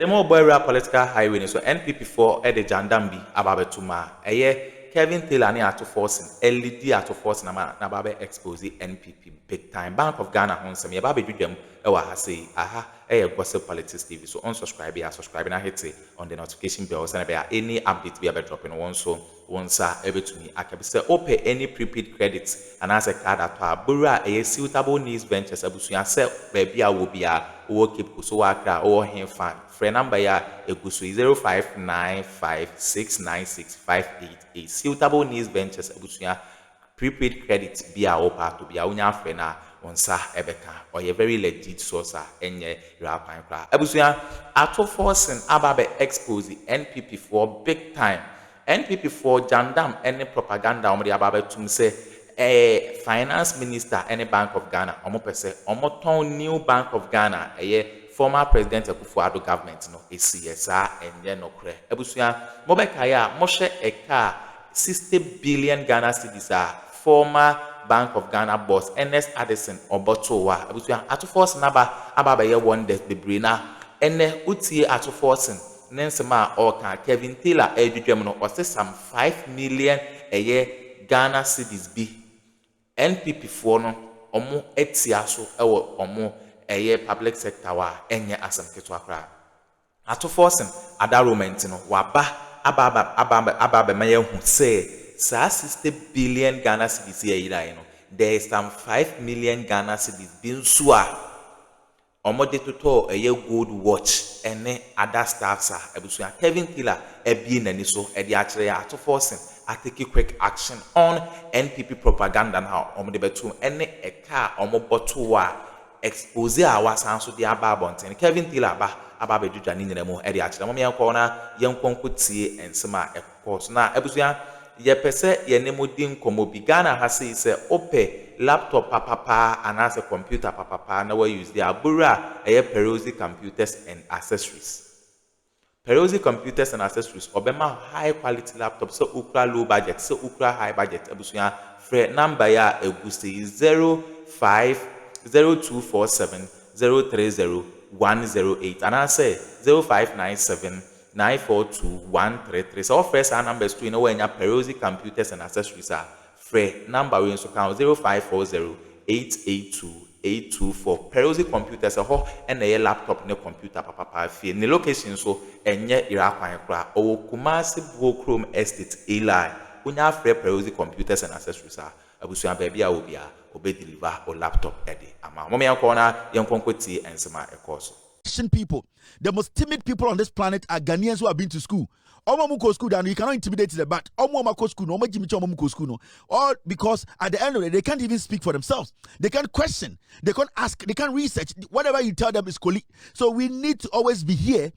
The more boy political highway so NPP for the Jandambi Ababetuma. Kevin Taylor ni ato Forson, LED ato Forson na babe expose NPP big time. Bank of Ghana honsem ye babe dwedwam ewa ha sei aha gossip politics TV. So unsubscribe ya subscribe na hit on the notification bell so na be any update be able dropping one so once ebetumi akabi say open any prepaid credits and as a card ato abura suitable needs ventures abusua say baby a wo bia wo keep so wakra wo henfa free number ya egusu 0595696588 suitable needs ventures abusua prepaid credit bia wo part bia unya free na onsa ebeka or a very legit source enye rapine kra abusua ato Forson ababe expose NPP for big time. NPP for Jandam any propaganda omudi ababe tum say finance minister any Bank of Ghana omo pese omo ton new Bank of Ghana former president Akuffo government no CSA enye no kre abusua mobeka ya mo hwe eka 60 billion Ghana cedis former Bank of Ghana boss Addison obotowa abusua ato Forson ababe ye wonders the brainer ene utie ato Forson Nensema or Kevin Taylor edwedwam no or say some 5 million Ghana cedis bi NPP for no omo etia so ewo omo public sector wa enye asem keto akra ato Forson adaromenti no waba ababa maye hu say 60 billion Ghana cedis here there is some 5 million Ghana cedis bin sua omode toto gold watch ene other staffs ebusua Kevin Taylor ebi nani so edi akire ya ato Forson take quick action on NPP propaganda now omode betu ene eka omoboto wa expose our sanso di ababonten Kevin Taylor aba bedudwa ni nyinamo edi akire mo me na yenkonkotie ensema ekos na ebusua ye pese ye nemodi nkomo bi Ghana ha se ope laptop papa and as a computer papa na we use the abura Perosi computers and accessories. Perosi computers and accessories obema high quality laptop so ukra low budget so ukra high budget abusuya free number ya egusi 050247030108 and I say 0597942133 so first our numbers to when your Perosi computers and accessories are free number we also count 0540882824 Perosi computers and a laptop no computer papa fee the location so enye irakwan kra o Kumasi Chrome Estate Eli unya free Perosi computers and accessories abusuan baby a obia obe deliver or laptop ede ama mo me yankona yankonkoti ensema ekoso people. The most timid people on this planet are Ghanaians who have been to school. Omo school and you cannot intimidate them, but Omo school no, school no. Or because at the end of it, they can't even speak for themselves. They can't question, they can't ask, they can't research. Whatever you tell them is colleague. So we need to always be here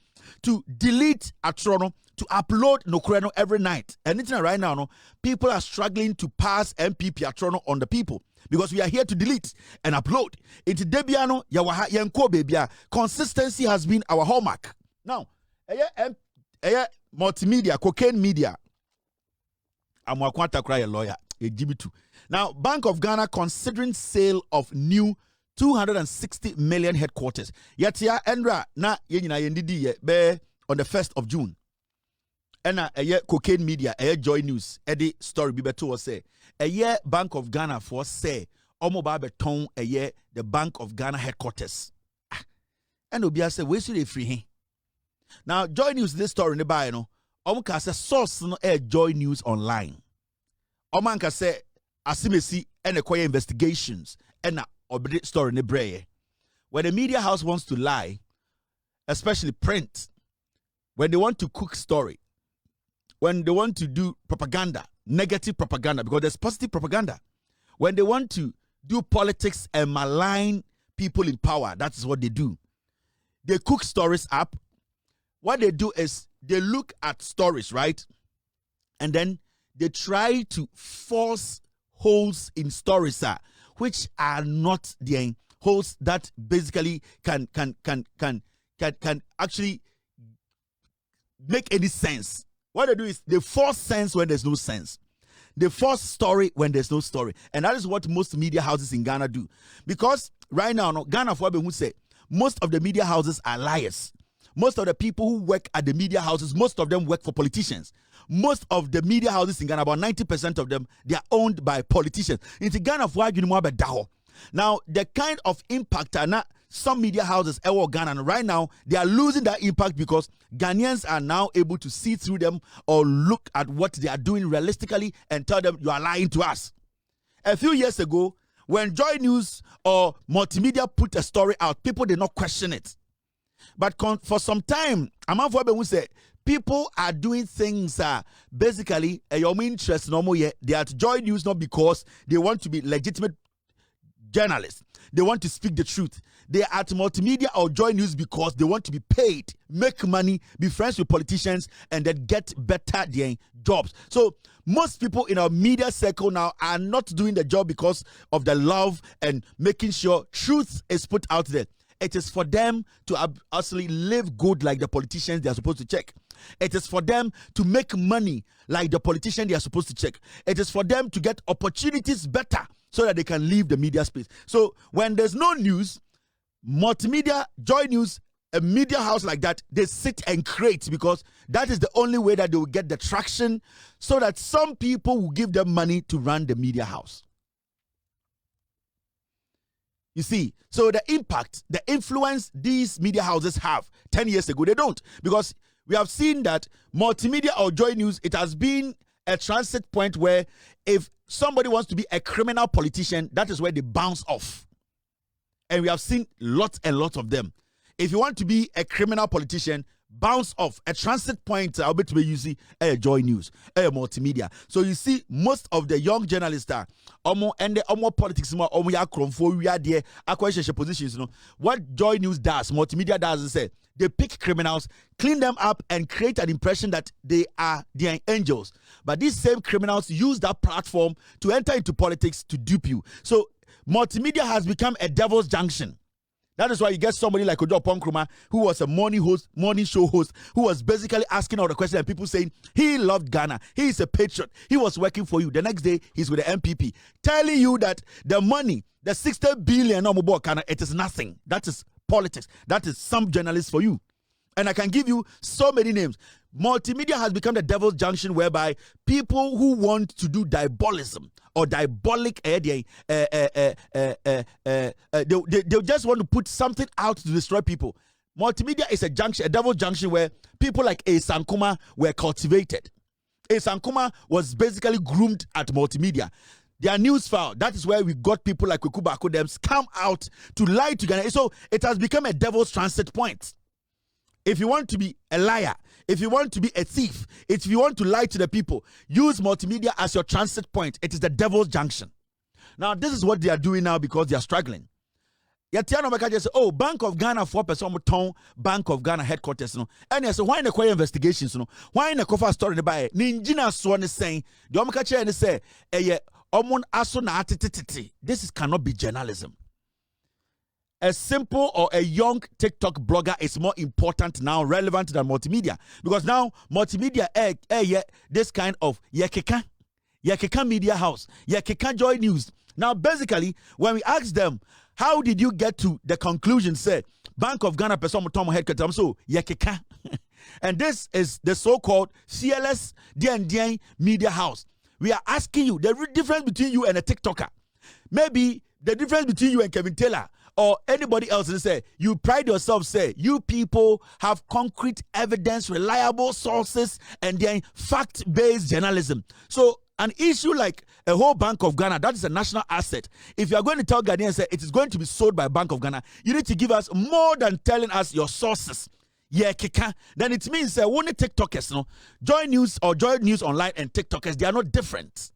to delete Atrono, to upload Nokreno every night. And it's right now, no, people are struggling to pass MPP Atrono on the people. Because we are here to delete and upload. Into Debiano, Yawaha, Yanko Bebia. Consistency has been our hallmark. Now, multimedia, cocaine media. I'm a lawyer. Now, Bank of Ghana considering sale of new 260 million headquarters. Yatia Endra na yenina yendidi be on the 1st of June. And cocaine media, Joy News, Eddie story bibeto was say. Bank of Ghana for say omoba beton the Bank of Ghana headquarters. And Obia say we should free him. Now Joy News this story ne buy no. Omka say source no Joy News online. Omanka say asimesi and acquire investigations and obede story ne breye. When the media house wants to lie, especially print, when they want to cook story, when they want to do propaganda, negative propaganda, because there's positive propaganda. When they want to do politics and malign people in power, that's what they do. They cook stories up. What they do is they look at stories, right? And then they try to force holes in stories, which are not the holes that basically can actually make any sense. What they do is they force sense when there's no sense. They force story when there's no story. And that is what most media houses in Ghana do. Because right now, Ghana for who say most of the media houses are liars. most of the people who work at the media houses, most of them work for politicians. Most of the media houses in Ghana, about 90% of them, they are owned by politicians. In Ghana, now the kind of impact some media houses in Ghana, and right now they are losing that impact because Ghanaians are now able to see through them or look at what they are doing realistically and tell them you are lying to us. A few years ago, when Joy News or Multimedia put a story out, people did not question it. But for some time, will say people are doing things basically your interest normal. They are at Joy News not because they want to be legitimate journalists. They want to speak the truth. They are at Multimedia or Joy News because they want to be paid, make money, be friends with politicians, and then get better their jobs. So most people in our media circle now are not doing the job because of the love and making sure truth is put out there. It is for them to actually live good like the politicians they are supposed to check. It is for them to make money like the politician they are supposed to check. It is for them to get opportunities better so that they can leave the media space. So when there's no news, Multimedia, Joy News, a media house like that, they sit and create because that is the only way that they will get the traction so that some people will give them money to run the media house. You see, so the impact, the influence these media houses have 10 years ago, they don't. Because we have seen that Multimedia or Joy News, it has been a transit point where if somebody wants to be a criminal politician, that is where they bounce off. And we have seen lots and lots of them. If you want to be a criminal politician, bounce off. A transit point, I'll bet you see a Joy News, a Multimedia. So you see, most of the young journalists are and the politics more we are there acquisition positions. You know what Joy News does, Multimedia does is say they pick criminals, clean them up, and create an impression that they are angels. But these same criminals use that platform to enter into politics to dupe you. So Multimedia has become a devil's junction. That is why you get somebody like Ojo Ponkruma, who was a morning show host, who was basically asking all the questions and people saying he loved Ghana, he is a patriot, he was working for you. The next day, he's with the MPP, telling you that the money, the 60 billion, it is nothing. That is politics. That is some journalists for you. And I can give you so many names. Multimedia has become the devil's junction whereby people who want to do diabolism or diabolic they just want to put something out to destroy people. Multimedia is a junction, a devil's junction where people like A. Sankuma were cultivated. A. Sankuma was basically groomed at Multimedia. Their news file, that is where we got people like Akuffo them come out to lie to Ghana. So it has become a devil's transit point. If you want to be a liar, if you want to be a thief, if you want to lie to the people, use Multimedia as your transit point. It is the devil's junction. Now, this is what they are doing now because they are struggling. Yatiano Maka just say, oh, Bank of Ghana 4% town Bank of Ghana headquarters. No, and I say, why in the quiet investigations? No, why in the cover story by Ninjina Swan is saying, the Omakacha and say, Omon Asona. This cannot be journalism. A simple or a young TikTok blogger is more important now, relevant than Multimedia. Because now, Multimedia, this kind of Yakeka media house, Yakeka Joy News. Now, basically, when we ask them, how did you get to the conclusion, say, Bank of Ghana person Tom headquarters, so Yakeka. And this is the so-called CLS DNDN media house. We are asking you, the difference between you and a TikToker. Maybe the difference between you and Kevin Taylor or anybody else, and say you pride yourself, say you people have concrete evidence, reliable sources, and then fact-based journalism. So an issue like a whole Bank of Ghana, that is a national asset. If you are going to tell Ghanaians say it is going to be sold by Bank of Ghana, you need to give us more than telling us your sources. Yeah, kika. Then it means only TikTokers, no, Joy News or Joy News Online and TikTokers, they are not different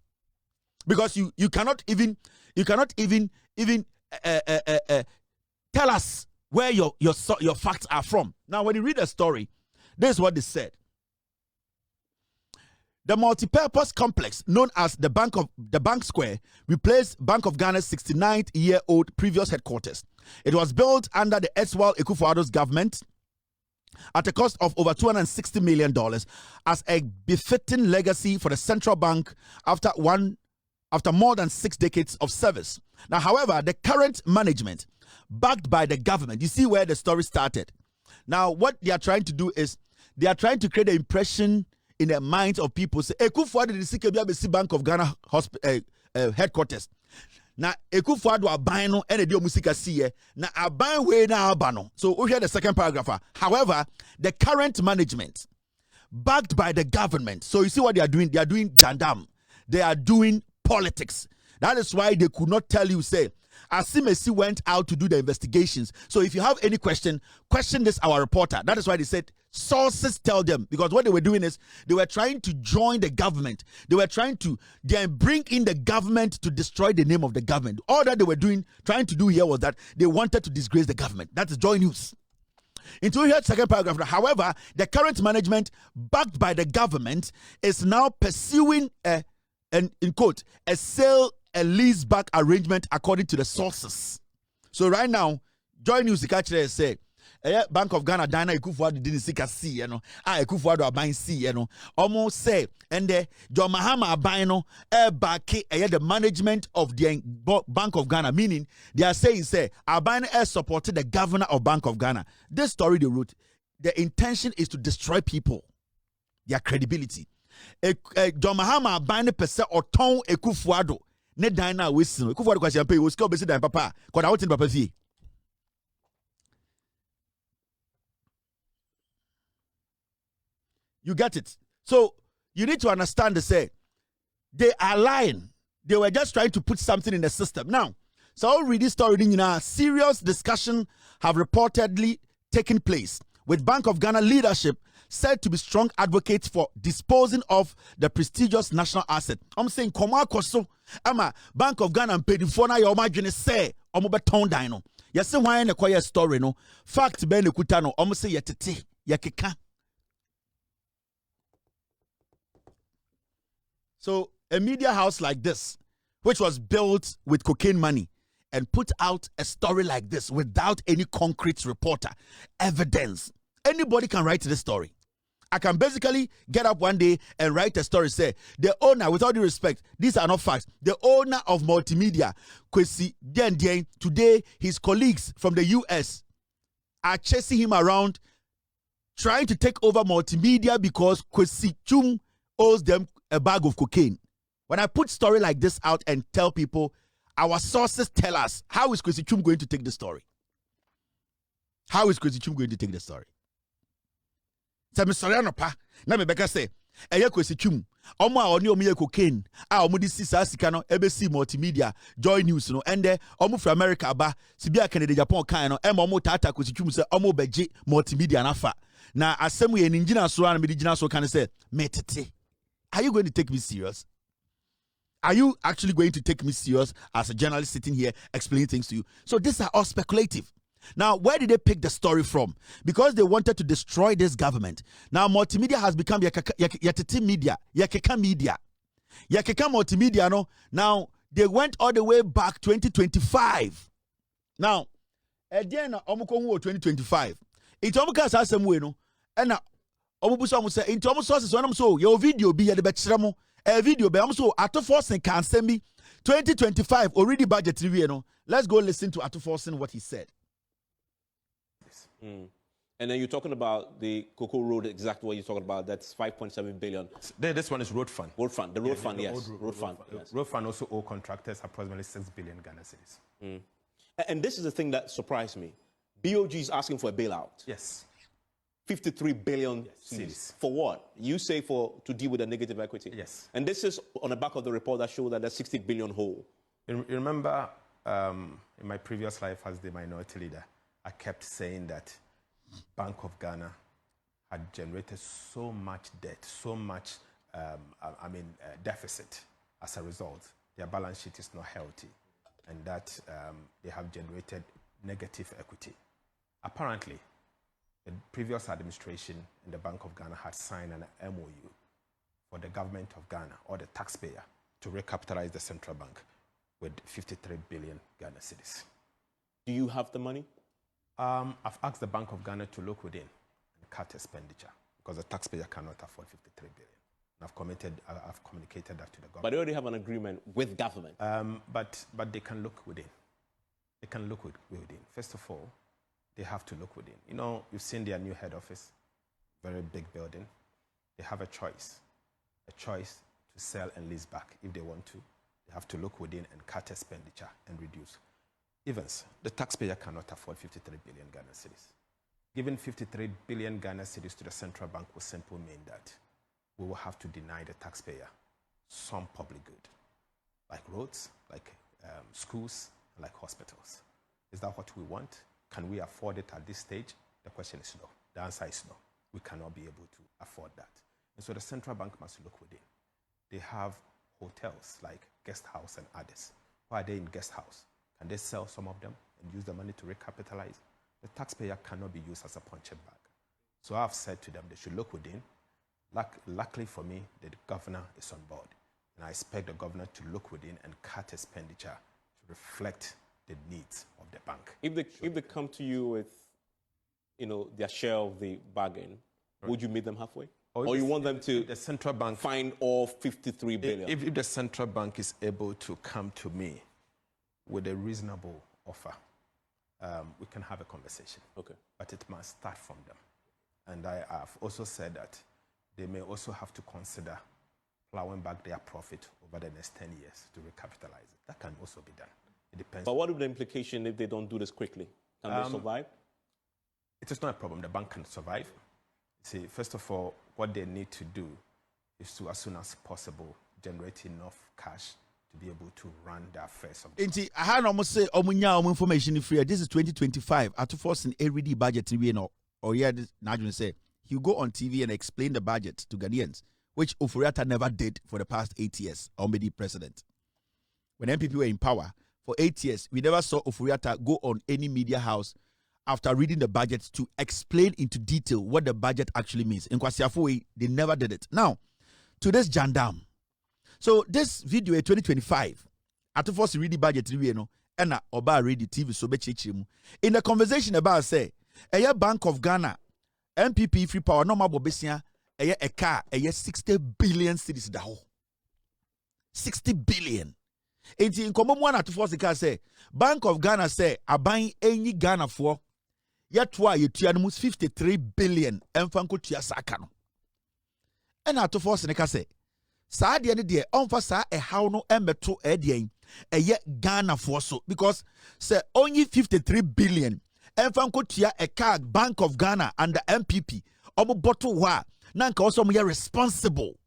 because you cannot even tell us where your facts are from. Now, when you read a story, this is what they said. The multi-purpose complex known as the Bank Square replaced Bank of Ghana's 69-year-old previous headquarters. It was built under the erstwhile Akuffo government at a cost of over $260 million as a befitting legacy for the central bank after more than 6 decades of service. Now, however, the current management, backed by the government, you see where the story started. Now, what they are trying to do is they are trying to create the impression in the minds of people. Say, Akuffo Addo the CKB Bank of Ghana headquarters. Now, Akuffo Addo aban no ene de musika siye. Na aban we na abano. So we hear the second paragraph. However, the current management, backed by the government. So you see what they are doing? They are doing jandam. They are doing politics. That is why they could not tell you, say, Asimesi went out to do the investigations. So if you have any question this our reporter. That is why they said sources tell them. Because what they were doing is they were trying to join the government. They were trying to then bring in the government to destroy the name of the government. All that they were trying to do here was that they wanted to disgrace the government. That is Joy News. Into here, second paragraph. However, the current management, backed by the government, is now pursuing in quote, a sale and lease back arrangement according to the sources. So right now, Joy News catcher say, Bank of Ghana Dana Akuffo Addo didn't see see, you know. Akuffo Addo buying see, you know. Almost say, and John Mahama buying no back the management of the Bank of Ghana, meaning they are saying, say, Abine supported the governor of Bank of Ghana. This story they wrote, the intention is to destroy people, their credibility. John Mahama buying percent or ton Akuffo Addo. Ne dina wisi. Akuffo Addo kwasi ampe. Oski obesi dan papa. Kwa da wotin papa fie. You get it? So you need to understand the say they are lying. They were just trying to put something in the system. Now, so I'll read this story. Serious discussion have reportedly taken place with Bank of Ghana leadership said to be strong advocates for disposing of the prestigious national asset. I'm saying, Koma Koso, Ama Bank of Ghana and paid for now. Your margin say, Omobeton dino. Yes, why in a quiet story, no fact, Ben Kutano, almost say yetete, yakeka. So, a media house like this, which was built with cocaine money, and put out a story like this without any concrete reporter, evidence. Anybody can write this story. I can basically get up one day and write a story, say, the owner, with all due respect, these are not facts, the owner of multimedia, Kwesi Dien, today his colleagues from the US are chasing him around, trying to take over multimedia because Kwesi Chum owes them a bag of cocaine. When I put story like this out and tell people, our sources tell us, how is Kwesi Chum going to take the story? How is Kwesi Chum going to take the story? Say, sorry, no pa. Na me beka say, eye Kwesi Chum. Omo a oni omo cocaine. Omo di sisa sika no ebesi multimedia, Joy News no. Ende omo from America ba, sibia Canada Japan kan no. Omo tata Kwesi Chum say omo beje multimedia nafa. Na asemu ye ninjina so na me digina so kan say, metete. Are you going to take me serious? Are you actually going to take me serious as a journalist sitting here explaining things to you? So these are all speculative. Now, where did they pick the story from? Because they wanted to destroy this government. Now, multimedia has become Yakeka media. Yakeka media. Yakeka multimedia, no? Now, they went all the way back 2025. Now, again, Omukongo 2025. It's Omuka Sasemwe, no? And Omubusa say, into Omu sources, when I'm so, your video be at the Bachelamo, a video be so, Addo Forson can send me 2025 already budget TV, you know. Let's go listen to Addo Forson what he said. And then you're talking about the Cocoa Road, exactly what you're talking about. That's 5.7 billion. This one is road fund. Road fund, the road fund, yes. Road fund. Yes. Road fund also owe contractors approximately 6 billion Ghana cedis. And this is the thing that surprised me. BOG is asking for a bailout. Yes. 53 billion cedis. For what? You say to deal with the negative equity. Yes. And this is on the back of the report that showed that there's 60 billion hole. You remember in my previous life as the minority leader, I kept saying that Bank of Ghana had generated so much debt, so much, deficit. As a result, their balance sheet is not healthy, and that they have generated negative equity. Apparently, the previous administration in the Bank of Ghana had signed an MOU for the government of Ghana, or the taxpayer, to recapitalize the central bank with 53 billion Ghana cedis. Do you have the money? I've asked the Bank of Ghana to look within and cut expenditure because the taxpayer cannot afford 53 billion. And I've communicated that to the government. But they already have an agreement with government. But they can look within. They can look within. First of all, they have to look within. You know, you've seen their new head office, very big building. They have a choice to sell and lease back if they want to. They have to look within and cut expenditure and reduce. Evans, the taxpayer cannot afford 53 billion Ghana cedis. Giving 53 billion Ghana cedis to the central bank will simply mean that we will have to deny the taxpayer some public good, like roads, like schools, like hospitals. Is that what we want? Can we afford it at this stage? The question is no. The answer is no. We cannot be able to afford that. And so the central bank must look within. They have hotels like Guest House and others. Why are they in Guest House? Can they sell some of them and use the money to recapitalize? The taxpayer cannot be used as a punching bag. So I've said to them they should look within. Luckily for me, the governor is on board. And I expect the governor to look within and cut expenditure to reflect the needs of the bank. If they come to you with, their share of the bargain, right, would you meet them halfway? Or you want them to the central bank find all 53 billion? If the central bank is able to come to me with a reasonable offer, we can have a conversation. Okay. But it must start from them. And I have also said that they may also have to consider plowing back their profit over the next 10 years to recapitalize it. That can also be done. It depends. But what is the implication if they don't do this quickly? Can they survive? It is not a problem. The bank can survive. See, first of all, what they need to do is to, as soon as possible, generate enough cash to be able to run the affairs of the bank. I had almost say, information free. This is 2025. At Forson, every budget, or yeah, Najun say, he'll go on TV and explain the budget to Ghanaians, which Oforiatta never did for the past 8 years, Omedi president. When MPP were in power, for 8 years, we never saw Oforiatta go on any media house after reading the budget to explain into detail what the budget actually means. In Kwasiafo, they never did it. Now, to this Jandam. So this video, 2025, at first read the budget, and Oba read the TV, so in the conversation about say, a Bank of Ghana, MPP free power, no more bobesia, a car, 60 billion cedis da ho. 60 billion. In common one at first, the car say, Bank of Ghana say, a buying any Ghana for. Yet why you tianmus 53 billion emfanko tia sakano. And at force in a case. Sa de de onfa a how no embeto edien a yet Ghana for so because say only 53 billion emfanko tia a car Bank of Ghana and the MPP omo bottle wa nanka also mo responsible.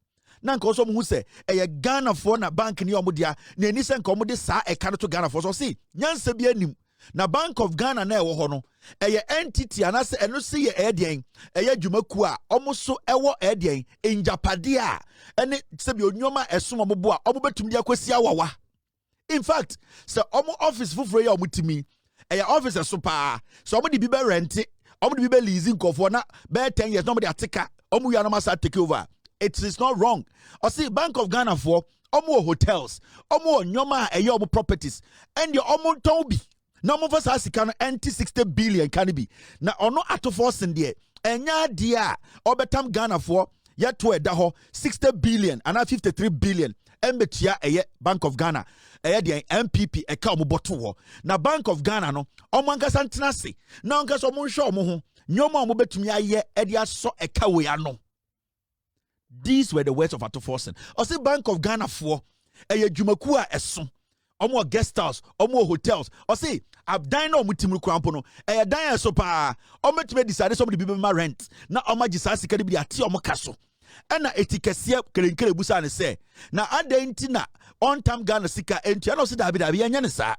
Nanka also who say a Ghana for na bank ni omo dia na ni se nka omo de sa e ka to Ghana for so see nyanse bi anim. Na Bank of Ghana na ewo ho no eye entity anase eno se ye edien eye dwumaku a omoso ewo edien enjapade a ene se bi onyoma esom omobo a omobetum dia kwasi awawa. In fact se omo office fufuro ya omutimi eye office so pa so omo di bi be rent omo di bi be leasing kofo na be 10 years no omo di ateka omo wi anoma sa take over. It is not wrong. I see Bank of Ghana for omo hotels omo nyoma eye omo properties and the omo tobi. No more of us can anti 60 billion can be. Now, or no at Forson there. And ya dear, Obertam Ghana for yet to a daho 60 billion and 53 billion. Embetia a Bank of Ghana, a the MPP, a cow bottle. Now, Bank of Ghana no, Omanga Santinasi, no gas or Monshaw Moho, no more mobile to me, a Edia so a kawiano. These were the words of Atto Forson. Or say Bank of Ghana for a Jumakua eson. Omo guest house, omo hotels. Or say, I've dined on with Timu Crampono, a dine so pa, omo to me decided somebody be my rent. Now, Oma Jisasi can be a tea omo castle. And na etikesia kerenkere busa ne say, na adentina on time Ghana sika enti ano se dabi anya ne sa.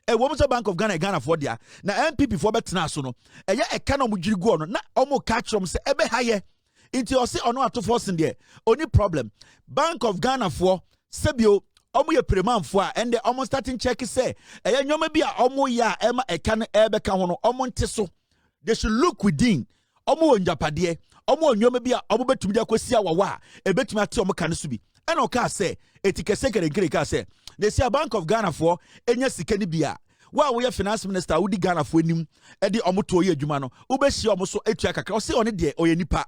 E wo mo Bank of Ghana for dia, na MPP for betena so no. E ya e ka na mo jiri go no, na omo catch them say ebe haye. Enti o se ono Atto Forson there. Only problem, Bank of Ghana for sebio omo ye premanfo a and the omo starting check say eya nyoma bi a omo ya ema eka no ebe ka ho no omo nte so they should look within omo onjapade omo nyoma bi a omo betumi dia kwasi awawa e betumi ate omo ka no so bi and o ka say etikese kere ka say they say Bank of Ghana for enya sika ni bia wa wo ye finance minister wo di Ghana for enim e di omo to ye adwuma no wo be hia omo so etua kakra o say one de o ye nipa.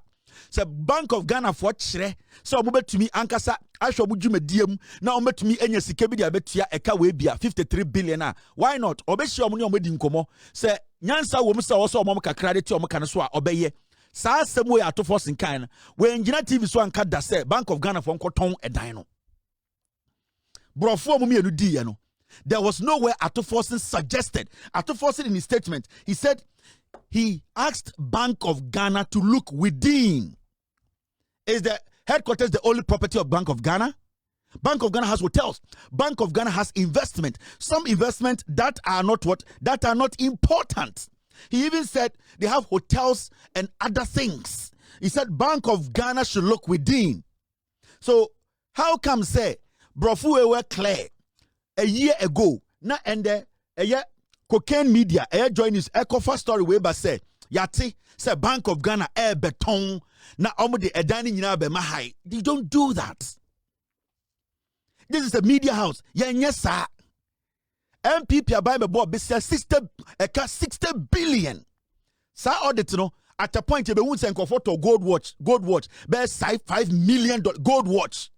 So Bank of Ghana for chere so omo betumi ankasa ahwo omo dwumadiem na omo betumi enya sika bi dia betua eka we bia 53 billion a why not obehia omo ne omo di nkomo say nyansa wo msa wo so omom kakra de ti omka ne so a obeye saa asem we ato Forson kan we engina TV so anka da say Bank of Ghana for nkoton edan no brofo omum ye no di ye no. There was nowhere Ato Forson suggested. Ato Forson in his statement, he said he asked Bank of Ghana to look within. Is the headquarters the only property of Bank of Ghana? Bank of Ghana has hotels. Bank of Ghana has investment. Some investment that are not important. He even said they have hotels and other things. He said Bank of Ghana should look within. So how come say Brofu were clear a year ago? Na ende cocaine media join his Akuffo story way by say yati say Bank of Ghana beton na omo de edani nyina be mahai. They don't do that. This is a media house. Yes, sir. MPP abai me board be 60 billion. Sa audit no at a point you be won send photo gold watch be $5 million gold watch.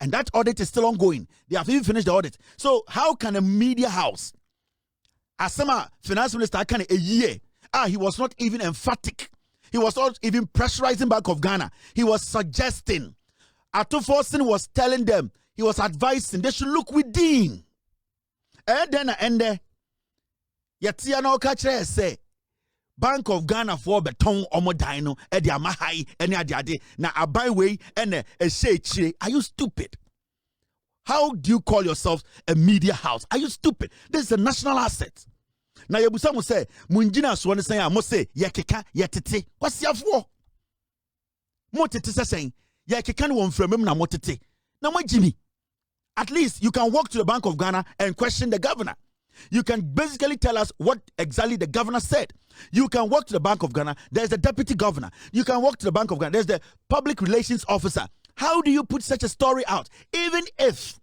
And that audit is still ongoing. They have even finished the audit. So how can a media house, Asama finance minister, can a year? He was not even emphatic. He was not even pressurizing Bank of Ghana. He was suggesting. Ato Forson was telling them, he was advising they should look within. And then Yatia no kachre say Bank of Ghana for beton omo dino e dia mahai ene ade na abai way ene e say. Are you stupid? How do you call yourself a media house? Are you stupid? This is a national asset. Na yebusa mo say munjina so ne say mo say yekeka yetete kwasiafo mo tete say yekeka no mframem na mo tete na mo jimi. At least you can walk to the Bank of Ghana and question the governor. You can basically tell us what exactly the governor said. You can walk to the Bank of Ghana. There's the deputy governor. You can walk to the Bank of Ghana. There's the public relations officer. How do you put such a story out? Even if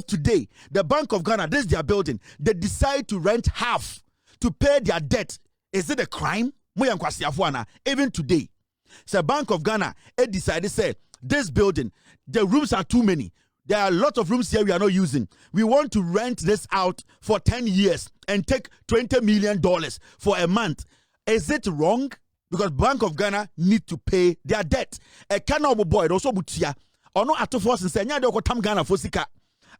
today the Bank of Ghana, this is their building, they decide to rent half to pay their debt, is it a crime? Even today, so Bank of Ghana, it decided say this building, the rooms are too many. There are a lot of rooms here we are not using. We want to rent this out for 10 years and take $20 million for a month. Is it wrong? Because Bank of Ghana need to pay their debt. A canoe boy also butia. Or no Ato Forson say nya de ko tam Ghana for sika.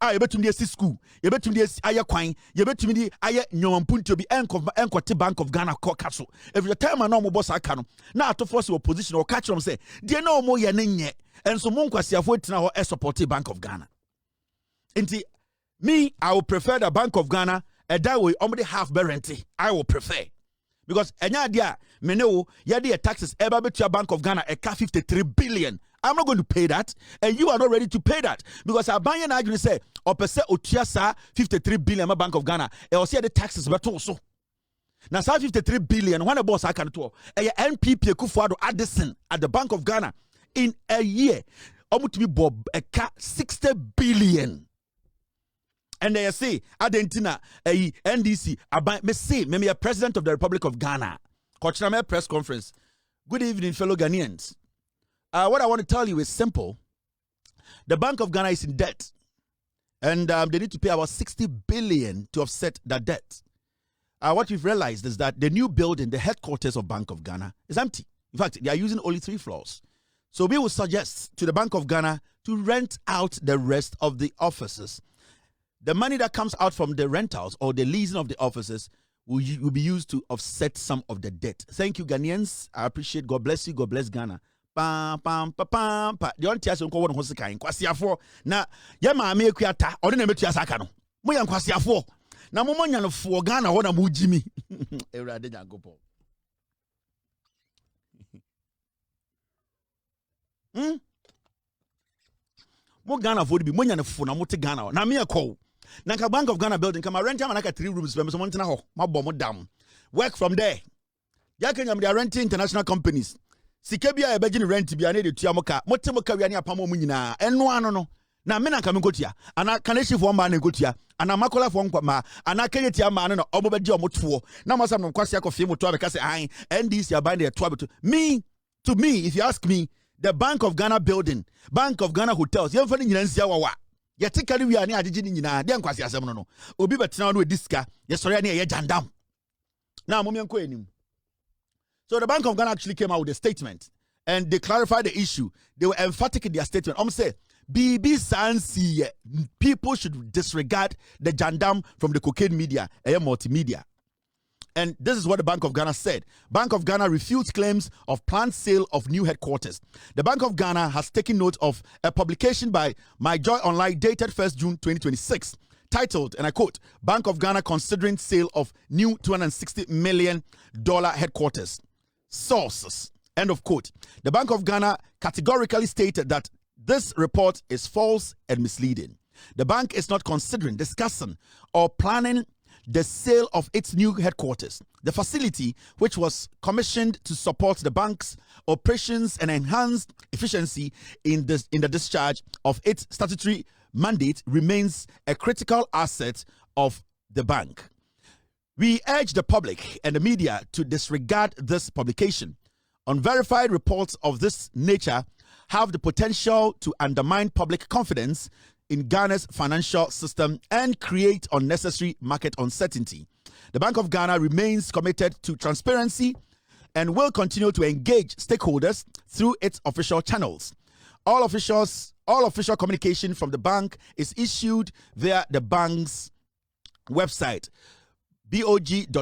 You betum dey school. You betum dey aya kwan. You betum dey aya nyomampunto bi enkote Bank of Ghana ko kaso. Every time na mo boss aka no. Na Ato Forson opposition or catch them say, "Dey na omo ye nye." And so mon kwasiafo etina ho support Bank of Ghana. Inti me, I would prefer the Bank of Ghana and that way only half guarantee. I will prefer. Because enya dia me know yadi taxes ever bet your Bank of Ghana a 53 billion. I'm not going to pay that, and you are not ready to pay that because I buy an argument say or per se otiasa 53 billion Bank of Ghana. I will see the taxes but also. Now 53 billion one boss I can to a NPP Akuffo Addison at the Bank of Ghana in a year almost to be bob a 60 billion. And they say, Argentina, NDC, me a president of the Republic of Ghana. Kochiname press conference. Good evening, fellow Ghanaians. What I want to tell you is simple. The Bank of Ghana is in debt. And they need to pay about 60 billion to offset that debt. What we've realized is that the new building, the headquarters of Bank of Ghana, is empty. In fact, they are using only 3 floors. So we will suggest to the Bank of Ghana to rent out the rest of the offices. The money that comes out from the rentals or the leasing of the offices will be used to offset some of the debt. Thank you, Ghanaians. I appreciate. God bless you. God bless Ghana. Pam pam pam pam pam. The only thing I want to say is kwasiafo. Na ye maame ekuata. Odi na metu asaka no. Mo yan kwasiafo. Na mo nya no fo Ghana ho na mo jimi. Ewrade Nyankopon. Mo Ghana for bi mo nya no fo na mo te Ghana. Na me ekọ. Nanka Bank of Ghana building, come rent like 3 rooms for me. So mo down. Work from there. Ya Kenya, they are renting international companies. Sikebia e begin rent bi ane de tuamoka. Motemoka wi ane apamo mu nyina. Eno ano no. Na me nanka me gotia. Ana kaneshi for man gotia. Ana makola for nkwa ana kenyetia ma no omo be di omo tuo. Na masam no kwase akofie mo tuo be ka say an NDC aban de tuo beto. To me, if you ask me, the Bank of Ghana building, Bank of Ghana hotels, you nyina nsia wawa. Yet can we are near the Jinina, then quasi as no. Obi betna no diska, yes, sorry, near Jandam. Now, Mumian. So the Bank of Ghana actually came out with a statement and they clarified the issue. They were emphatic in their statement. Say, BB Sansi, people should disregard the jandam from the cocaine media, multimedia. And this is what the Bank of Ghana said. Bank of Ghana refutes claims of planned sale of new headquarters. The Bank of Ghana has taken note of a publication by My Joy Online dated 1st June 2026, titled, and I quote, Bank of Ghana considering sale of new $260 million headquarters. Sources, end of quote. The Bank of Ghana categorically stated that this report is false and misleading. The bank is not considering, discussing, or planning the sale of its new headquarters. The facility, which was commissioned to support the bank's operations and enhance efficiency in the discharge of its statutory mandate, remains a critical asset of the bank. We urge the public and the media to disregard this publication. Unverified reports of this nature have the potential to undermine public confidence in Ghana's financial system and create unnecessary market uncertainty. The Bank of Ghana remains committed to transparency and will continue to engage stakeholders through its official channels. All official communication from the bank is issued via the bank's website, bog.gov.gh.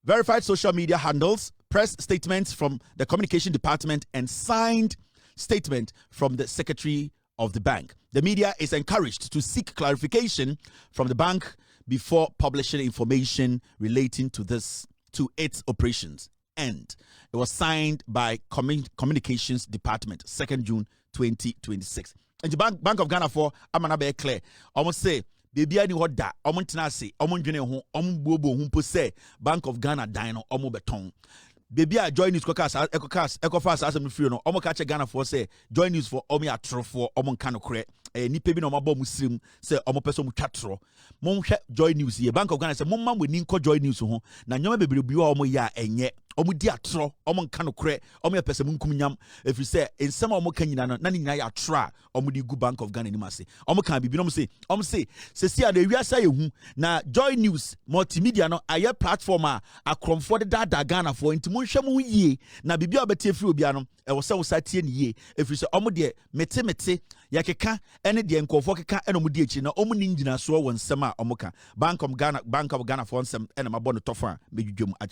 Verified social media handles, press statements from the communication department, and signed statement from the secretary of the bank. The media is encouraged to seek clarification from the bank before publishing information relating to its operations. And it was signed by Communications Department, 2nd June 2026. And the Bank of Ghana for Amana be clear. Almost say baby ani hoda omontina se omondwene ho ombobo humpo say Bank of Ghana dino omo beton. Baby a join news ekofas asem free no omo ka che Ghana for say join news for omo atrofo omo nka no kre nipa bi na omo ba musrim say omo person mu twatro mo hwe join news ye Bank of Ghana say mo ma mo ni nko join news ho na nyoma bebre bi omo ya enye omo di atro omo nka no kre omo ya person munkum nyam efri say ensem omo ka nyina no na ni nyina ya tra omo di gu Bank of Ghana ni mase omo kan bibi no omo say se a na wiasa ye hu na join news multimedia no aye platform a akromfo de dada Ghana for inti monhwɛ mo yie na bibia obetie free obia no e wo se wo satie ne yie efiri se omo de mete yakeka ene de nkofo keka ene omo di echi na omo ni ngina so won nsem a omo ka Bank of Ghana for nsem ene mabɔ no tofo a medwudwam a